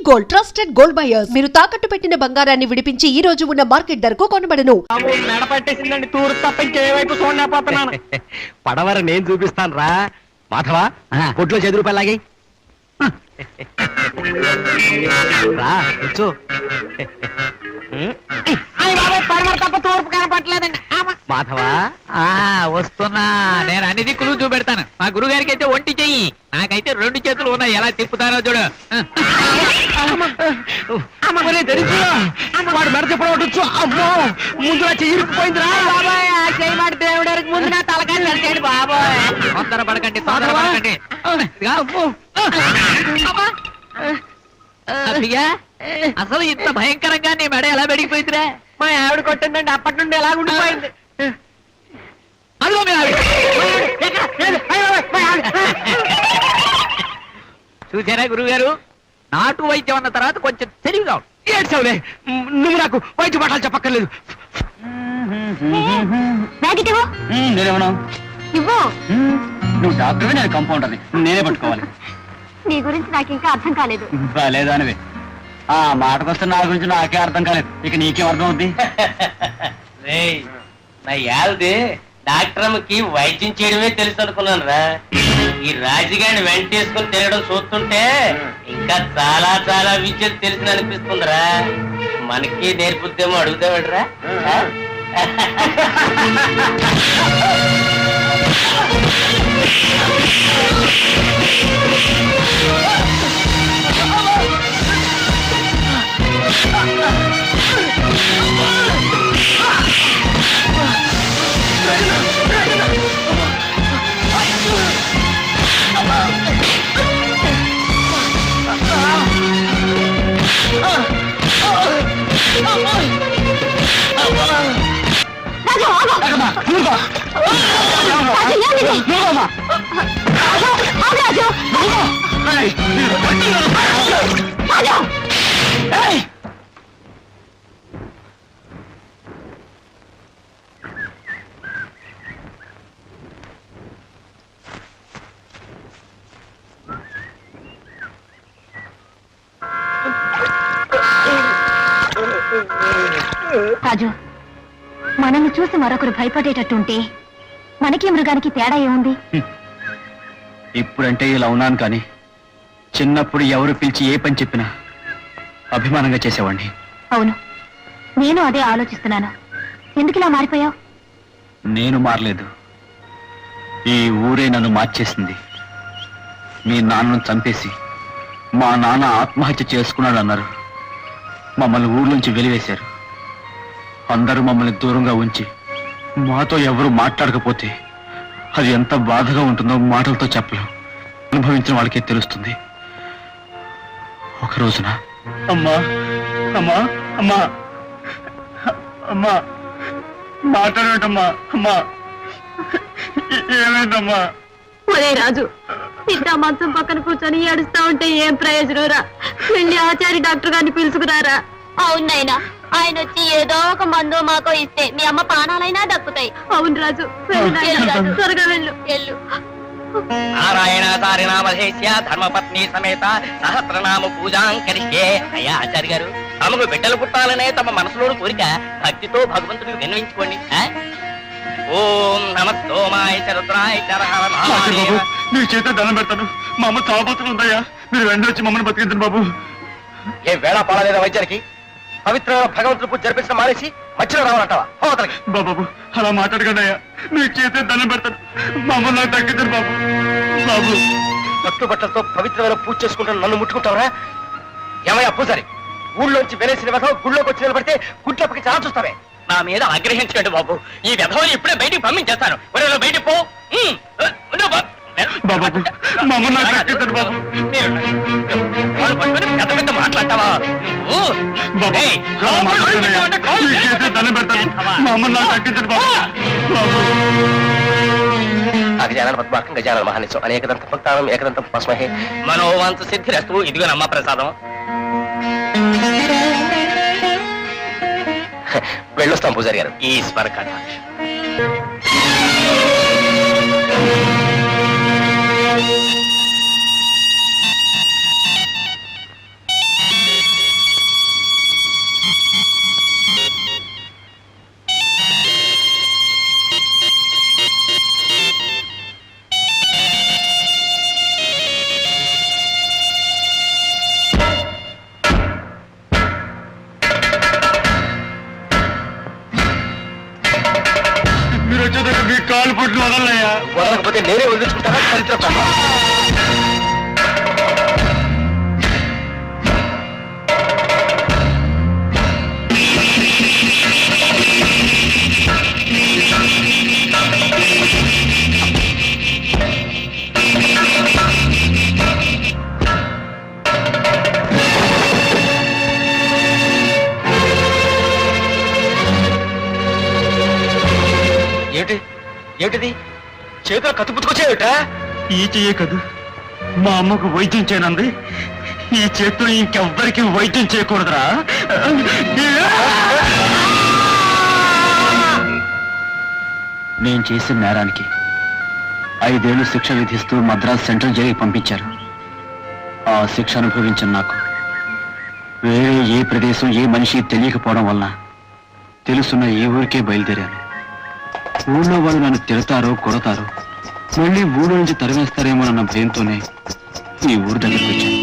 Gold trusted gold buyers. మీరు తాకట్టు పెట్టిన బంగారాన్ని విడిపించి ఈ రోజు ఉన్న మార్కెట్ ధరకు కొనబడను. మెడపట్టేసిందండి తూరు తప్ప ఇంకేవైపు చూడలేకపోతున్నాను. పడవర నేను చూపిస్తాను రా మాధవా. కొట్లో 10 రూపాయలు లాగి రా కూర్చో. తప్ప తూర్పు కనపట్లేదండి. మాధవా వస్తున్నా. నేను అన్ని దిక్కులు చూపెడతాను. మా గురువు గారికి అయితే ఒంటి చెయ్యి, నాకైతే 2 చేతులు ఉన్నాయి. ఎలా తిప్పుతారో చూడు. వాడు మెడ చెప్పవచ్చు. అమ్మో ముందు చెయ్యిపోయిందిరా బాబాయ్. ఆ చేయమాట దేవుడానికి ముందు నా తలకాయ నడిచాడు బాబాయ్. తొందర పడకండి, తొందర పడకండి. అబ్బిగా, అసలు ఇంత భయంకరంగా నీ మెడ ఎలా పెరిగిపోయిందిరా? మా ఆవిడ కొట్టిందండి. అప్పటి నుండి ఎలా ఉండిపోయింది. అదిగో మీ ఆవిడ. చూసారా గురువు గారు, నాటు వైద్యం అన్న తర్వాత కొంచెం తెలివిగా ఉంది. ఏడ్చావులే, నువ్వు నాకు వైద్య పాఠాలు చెప్పక్కర్లేదు. నేనేమన్నా నువ్వు డాక్టర్వే, నేను కంపౌండర్ని, నేనే పట్టుకోవాలి. నీ గురించి నాకు ఇంకా అర్థం కాలేదు. లేదా అనివే ఆ మాటకొస్తే నా గురించి నాకే అర్థం కాలేదు, ఇక నీకేం అర్థం అవుద్ది? నా యాల్ది డాక్టర్కి వైద్యం చేయడమే తెలుసు అనుకున్నాను రా. ఈ రాజుగారిని వెంటేసుకుని తిరగడం చూస్తుంటే ఇంకా చాలా చాలా విద్యలు తెలిసిన అనిపిస్తుందిరా. మనకి నేర్పుద్దేమో అడుగుతామట్రా. రాజు, మనల్ని చూసి మరొకరు భయపడేటట్టుంటే మనకి మృగానికి తేడా ఏముంది? ఇప్పుడంటే ఇలా ఉన్నాను, కానీ చిన్నప్పుడు ఎవరు పిలిచి ఏ పని చెప్పినా అభిమానంగా చేసేవాడిని. అవును, నేను అదే ఆలోచిస్తున్నాను. ఎందుకు ఇలా మారిపోయావు? నేను మారలేదు, ఈ ఊరే నన్ను మార్చేసింది. మీ నాన్నను చంపేసి మా నాన్న ఆత్మహత్య చేసుకున్నాడు అన్నారు. మమ్మల్ని ఊర్లోంచి వెలివేశారు. అందరూ మమ్మల్ని దూరంగా ఉంచి మాతో ఎవరు మాట్లాడకపోతే అది ఎంత బాధగా ఉంటుందో మాటలతో చెప్పలేం. అనుభవించిన వాళ్ళకే తెలుస్తుంది. ఒక రోజున అమ్మా అమ్మా అమ్మా అమ్మా మాట్లాడటమ్మా, అమ్మా ఏమైందమ్మా? ఒరే రాజు, ఇంత మంచం పక్కన కూర్చొని ఏడుస్తా ఉంటే ఏం ప్రయోజనం? వెళ్ళి ఆచారి డాక్టర్ గారిని పిలుచుకురారా. అవునైనా ఆయన వచ్చి ఏదో ఒక మందు మాకో ఇస్తే మీ అమ్మ ప్రాణాలైనా దక్కుతాయి. అవును రాజు, త్వరగా వెళ్ళు. నారాయణ సారినామధేశ్య ధర్మపత్ని సమేత సహస్రనామ పూజాం కరిష్యే. అయ్యా ఆచార్య గారు, తమకు బిడ్డలు పుట్టాలనే తమ మనసులోని కోరిక భక్తితో భగవంతుడికి విన్నవించుకోండి. ఓం నమస్తోమాయ చరుద్రాయ చరహర. నీ చేత దండం పెడతాను. మా అమ్మ చావబోతుందయ్యా, మీరు వెంటనే వచ్చి మమ్మల్ని బతికించండి బాబు. ఏ వేళ పాడలేదా వైద్యానికి? పవిత్రమైన భగవంతుడు పూజ జరిపించడం మానేసి మధ్యలో రావాలంటావా? బాబు అలా మాట్లాడకండి అయ్యా, నీ చేతే దండం పెడతాను. మమ్మల్ని నాకు తగ్గించండి బాబు. బాబు కట్టుబట్టలతో పవిత్రమైన పూజ చేసుకుంటాను, నన్ను ముట్టుకుంటావరా? ఏమయ్యా పూజారి, ఊళ్ళోంచి వెలేసిన వ్యధం గుళ్ళోకి వచ్చి నిలబడితే గుడ్లప్పకి చాలా చూస్తావే. నా మీద ఆగ్రహించకండి బాబు, ఈ వ్యధం ఇప్పుడే బయటికి పంపించేస్తాను. బయటికి పో. బాబు మమ్మల్ని నాకు తగ్గించండి బాబు. పెద్ద పెద్ద మాట్లాడతావా? దండం పెడతాను. మమ్మల్ని నాకు తగ్గించండి బాబు. బాబు గజానన పద్మాకం గజానన మహానిత్యం అనేకదంత భక్తానం ఏకదంతం పస్మహే మనోవాంఛ సిద్ధిరస్తు. ఇదిగో నమ్మ ప్రసాదం. వెళ్ళొస్తాం పూజారి గారు. ఈశ్వర కటాక్షం. పొట్లు వదలయ్యా. వదలకపోతే నేనే వదిలించుకుంటానా చరిత్ర ప్రకారం. ఏమిటిది చేతిలో కత్తి పుచ్చుకొచ్చావుట? ఈ చెయ్యే కదూ మా అమ్మకు వైద్యం చేయనంది. ఈ చేత్తో ఇంకెవ్వరికి వైద్యం చేయకూడదురా. నేను చేసిన నేరానికి 5 ఏళ్లు శిక్ష విధిస్తూ మద్రాస్ సెంట్రల్ జైలుకి పంపించారు. ఆ శిక్ష అనుభవించిన నాకు వేరే ఏ ప్రదేశం ఏ మనిషి తెలియకపోవడం వల్ల తెలుసున్న ఏ ఊరికే బయలుదేరాను. ఊళ్ళో వాళ్ళు నన్ను తిడతారో కొడతారో, మళ్ళీ ఊళ్ళో నుంచి తరివేస్తారేమోనన్న భయంతోనే ఈ ఊరు దగ్గరికి వచ్చాను.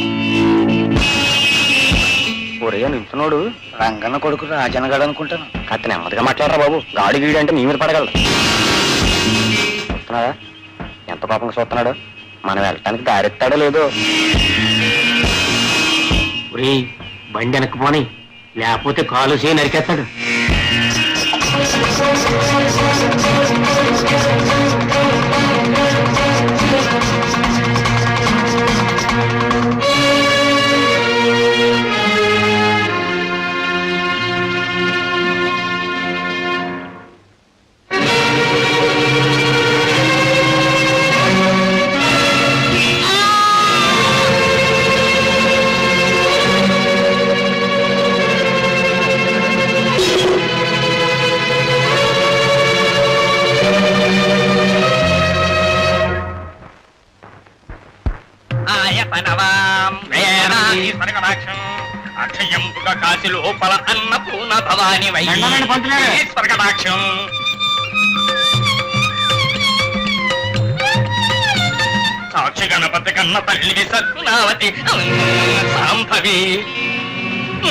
ఒరే నించున్నాడు రంగన్న కొడుకు రాజన్నగాడు అనుకుంటాను. కత్తి నెమ్మదిగా మాట్లాడరా బాబు, గాడి గీడి అంటే నీ మీద పడగలడు. చూస్తున్నాడా ఎంత పాపంగా చూస్తున్నాడు? మనం వెళ్ళటానికి దారెత్తాడో లేదో. ఒరే బండి వెనక్కిపోని, లేకపోతే కాలు చేయి నరికేస్తాడు. అక్షయంపుగా కాశీ లోపల అన్నపూర్ణ భవాని వైస్వర్గదాక్షం. సాక్షి గణపతి కన్న తల్లి సత్నావతి సాంభవి.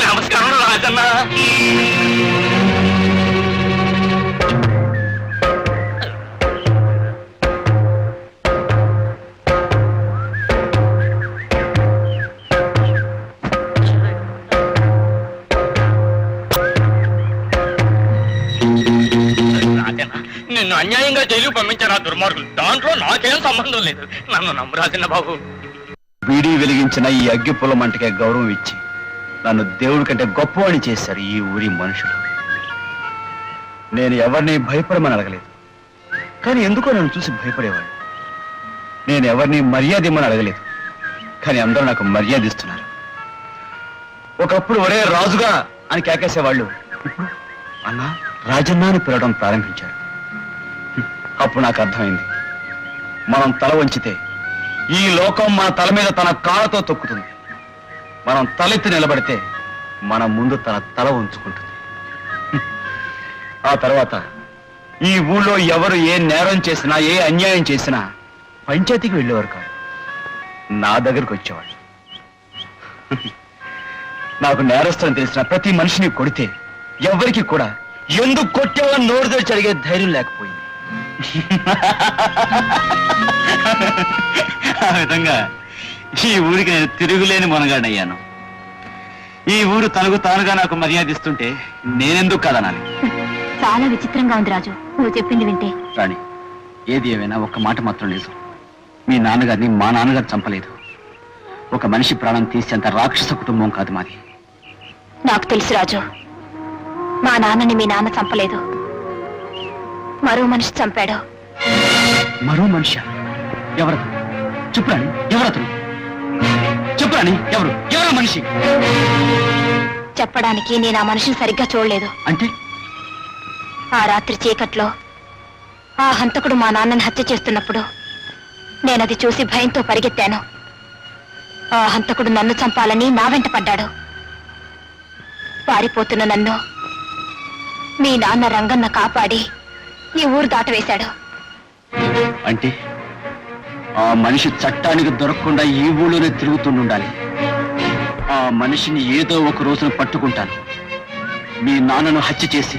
నమస్కారం రాజన్న. నిన్ను అన్యాయంగా జైలు పంపించారు ఆ దుర్మార్గులు. దాంట్లో నాకేం సంబంధం లేదు. నన్ను నమ్ము రాజన్న బాబు. బీడీ వెలిగించిన ఈ అగ్గి పొల మంటకే గౌరవం ఇచ్చి నన్ను దేవుడి కంటే గొప్పవాణి చేశారు ఈ ఊరి మనుషులు. నేను ఎవరిని భయపడమని అడగలేదు, కానీ ఎందుకో నన్ను చూసి భయపడేవాడు. నేను ఎవరిని మర్యాద ఇమ్మని అడగలేదు, కానీ అందరూ నాకు మర్యాద ఇస్తున్నారు. ఒకప్పుడు ఒరే రాజుగా అని కేకేసేవాళ్ళు ఇప్పుడు అన్నా రాజన్న అని పిలవడం ప్రారంభించారు. అప్పుడు నాకు అర్థమైంది, మనం తల వంచితే ఈ లోకం మన తల మీద తన కాళ్ళతో తొక్కుతుంది. మనం తలెత్తి నిలబడితే మన ముందు తన తల ఉంచుకుంటుంది. ఆ తర్వాత ఈ ఊళ్ళో ఎవరు ఏ నేరం చేసినా ఏ అన్యాయం చేసినా పంచాయతీకి వెళ్ళేవారు కాదు, నా దగ్గరికి వచ్చేవాళ్ళు. నాకు నేరస్తుని తెలిసిన ప్రతి మనిషిని కొడితే ఎవరికి కూడా ఎందుకు కొట్టేవో నోరు తెరిచి అడిగే ధైర్యం లేకపోయింది. ఆ విధంగా ఈ ఊరికి నేను తిరుగులేని మొనగాడయ్యాను. ఈ ఊరు తనకు తానుగా నాకు మర్యాద ఇస్తుంటే నేనెందుకు కదనాలి? చాలా విచిత్రంగా ఉంది రాజు నువ్వు చెప్పింది వింటే. రాణి, ఏది ఏమైనా ఒక్క మాట మాత్రం లేదు. మీ నాన్నగారిని మా నాన్నగారు చంపలేదు. ఒక మనిషి ప్రాణం తీసేంత రాక్షస కుటుంబం కాదు మాది. నాకు తెలుసు రాజు, మా నాన్నని మీ నాన్న చంపలేదు, మరో మనిషి చంపాడు. మరో మనిషి? ఎవరతను? చెప్పురాని, ఎవరతను? చెప్పురాని, ఎవరు ఎవరో మనిషి? చెప్పడానికి నేను ఆ మనిషిని సరిగ్గా చూడలేదు. అంటే ఆ రాత్రి చీకట్లో ఆ హంతకుడు మా నాన్నని హత్య చేస్తున్నప్పుడు నేనది చూసి భయంతో పరిగెత్తాను. ఆ హంతకుడు నన్ను చంపాలని నా వెంట పడ్డాడు. పారిపోతున్న నన్ను మీ నాన్న రంగన్న కాపాడి ఈ ఊరు దాటవేశాడు. అంటే ఆ మనిషి చట్టానికి దొరకకుండా ఈ ఊళ్ళోనే తిరుగుతుండాలి. ఆ మనిషిని ఏదో ఒక రోజున పట్టుకుంటాను. మీ నాన్నను హత్య చేసి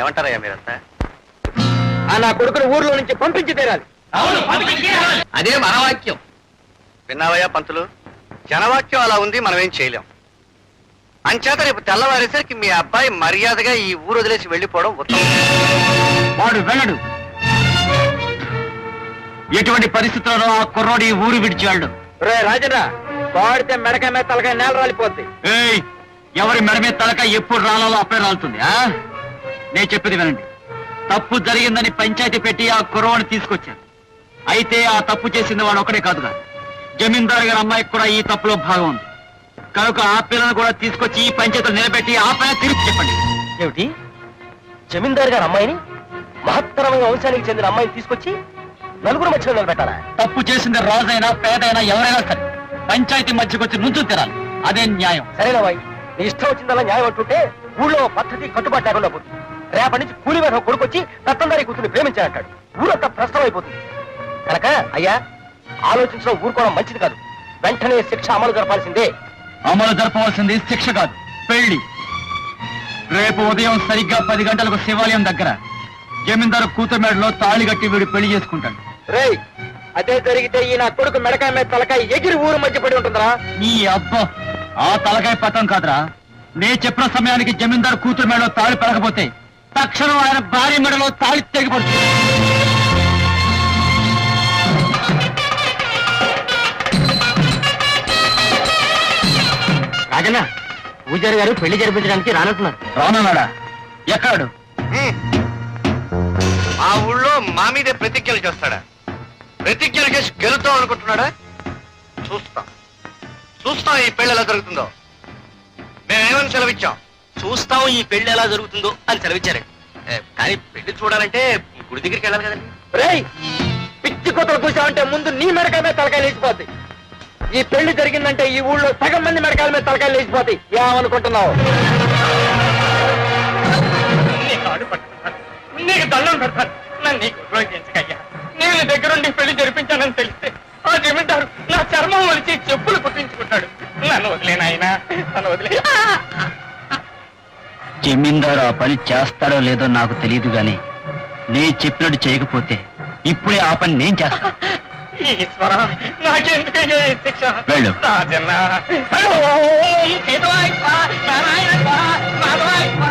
ఏమంటారయ్యా మీరంతా? నా కొడుకుని ఊర్లో నుంచి పంపించి తీరాలి. అదే మన వాక్యం. విన్నావయ్యా పంతులు, జనవాక్యం అలా ఉంది, మనం ఏం చేయలేం. అంచేత రేపు తెల్లవారేసరికి మీ అబ్బాయి మర్యాదగా ఈ ఊరు వదిలేసి వెళ్ళిపోవడం ఉత్తమం. వాడు వెళ్ళడు. ఎటువంటి పరిస్థితుల్లో ఆ కుర్రోడు ఈ ఊరు విడిచి వెళ్ళడు. రే రాజరా, పాడితే మెడకాయ మీద తలకాయ నేల రాలిపోద్ది. ఏయ్, ఎవరి మెడ మీద తలక ఎప్పుడు రాలాలో అప్పుడే రాలుతుంది. నేను చెప్పేది వినండి. తప్పు జరిగిందని పంచాయతీ పెట్టి ఆ కుర్రవాడిని తీసుకొచ్చారు. అయితే ఆ తప్పు చేసింది వాడు ఒకడే కాదుగా, జమీందారు గారి అమ్మాయికి కూడా ఈ తప్పులో భాగం ఉంది. కనుక ఆ పిల్లను కూడా తీసుకొచ్చి ఈ పంచాయతీలో నిలబెట్టి ఆ పైన తిరిగి చెప్పండి. ఏమిటి, జమీందారు గారు అమ్మాయిని, మహత్తరమైన వంశానికి చెందిన అమ్మాయిని తీసుకొచ్చి నలుగురు మధ్యలో నిలబెట్టాలా? తప్పు చేసింది రాజైనా పేదైనా ఎవరైనా సరే పంచాయతీ మధ్యకు వచ్చి నుంచు తిరాలి. అదే న్యాయం. సరేనా బాయ్, నీ ఇష్టం వచ్చిందల్లా న్యాయం అంటుంటే ఊళ్ళో పద్ధతి కట్టుబాటు లేకుండా పోతుంది. రేపటి నుంచి కూలి మీద కొడుకొచ్చి రత్నందారి కూతుర్ని ప్రేమించాలంటాడు. ఊరంతా ప్రశ్నం అయిపోతుంది. కనుక అయ్యా, ఆలోచించడం ఊరుకోవడం మంచిది కాదు. వెంటనే శిక్ష అమలు జరపాల్సిందే. అమలు జరపవలసింది శిక్ష కాదు, పెళ్లి. రేపు ఉదయం సరిగ్గా 10 గంటలకు శివాలయం దగ్గర జమీందారు కూతురు మెడలో తాళి కట్టి వీడు పెళ్లి చేసుకుంటాడు. రేయ్, అదే జరిగితే ఈ నా కొడుకు మెడకాయ మీద తలకాయ ఎగిరి ఊరు మధ్య పడి ఉంటుందిరా. నీ అబ్బా, ఆ తలకాయ పట్టం కాదురా. నే చెప్పిన సమయానికి జమీందారు కూతురు మెడలో తాళి పడకపోతే తక్షణం ఆయన భార్య మెడలో తాళి తెగిపడుతుంది. రాజన్న, పూజారి గారు పెళ్లి జరిపించడానికి రానుతున్నారు. రానున్నాడా? ఎక్కడు? ఆ ఊళ్ళో మా మీదే ప్రతిజ్ఞలు చేస్తాడా? ప్రతిజ్ఞలు చేసి గెలుతాం అనుకుంటున్నాడా? చూస్తాం ఈ పెళ్లి ఎలా జరుగుతుందో. మేమేమని సెలవిచ్చాం? చూస్తాం ఈ పెళ్లి ఎలా జరుగుతుందో అని సెలవిచ్చారు. కానీ పెళ్లి చూడాలంటే గుడి దగ్గరికి వెళ్ళాలి కదండి. రేయ్, పిచ్చి కొత్తలు కూర్చావంటే ముందు నీ మెడకాయ మీద తలకాయ లేచిపోద్ది. ఈ పెళ్లి జరిగిందంటే ఈ ఊళ్ళో సగం మంది మెడకాయల మీద తలకాయలు లేచిపోతాయి. ఏమనుకుంటున్నావు? నీకు దండం పెడతాను, నన్ను నీకు ఉపయోగించకయ్యా. నేను దగ్గరుండి పెళ్లి జరిపించానని తెలిస్తే ఆ జమీందారు నా చర్మం వలిచి చెప్పులు కుట్టించుకుంటాడు. నన్ను వదిలేనాయనా, నన్ను వదిలే. జమీందారు ఆ పని చేస్తాడో లేదో నాకు తెలియదు గాని నే చెప్పినట్టు చేయకపోతే ఇప్పుడే ఆ పని నేను చేస్తాను. ఈశ్వర, నాకెందుకయ్యా ఈ శిక్ష? వెళ్ళు. రాజన్న, నారాయణ, నారాయణ.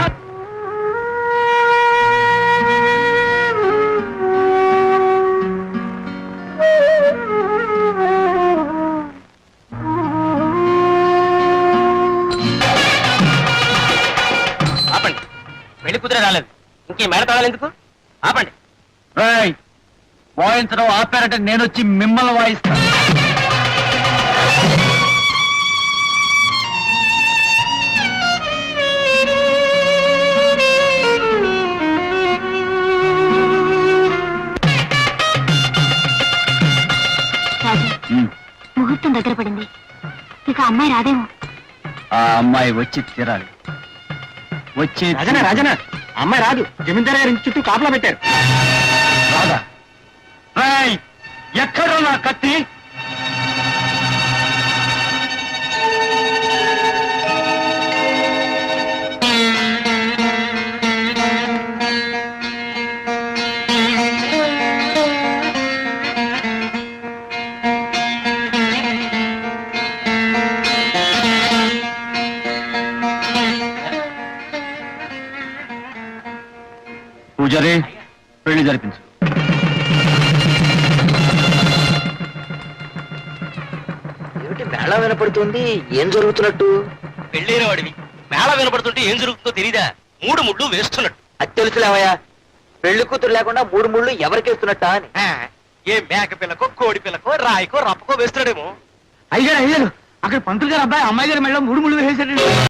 ఆపండి, పెళ్లి కుదిరే రాలేదు, ఇంకే మేడ తాళాలు ఎందుకు? ఆపండి. రేయ్, వాయించడం ఆపారంటే నేను వచ్చి మిమ్మల్ని వాయిస్తాను. ముహూర్తం దగ్గర పడింది, ఇక అమ్మాయి రాదేమో. ఆ అమ్మాయి వచ్చి తీరాలి. వచ్చి రాజన, అమ్మాయి రాదు. జమీందారు గారి ఇంటి చుట్టూ కాపలా పెట్టారు. రాదా? రేయ్, ఎక్కడ నా కత్తి? పూజారి, పెళ్లి జరిపించు. ఏమిటి మేళ వినపడుతుంది? ఏం జరుగుతున్నట్టు? పెళ్ళైన వాడివి మేళ వినపడుతుంటే ఏం జరుగుతుందో తెలీదా? 3 ముళ్ళు వేస్తున్నట్టు. అది తెలుసులేవయ్యా, పెళ్లి కూతురు లేకుండా 3 ముళ్ళు ఎవరికేస్తున్నట్టా అని. ఏ మేక పిల్లకు, కోడి పిల్లకు, రాయికో, రప్పకో వేస్తున్నాడేమో. అయ్యారు అక్కడ పంతులు గారు అబ్బాయి అమ్మాయి గారి మెడలో 3 ముళ్ళు వేసేసాడు.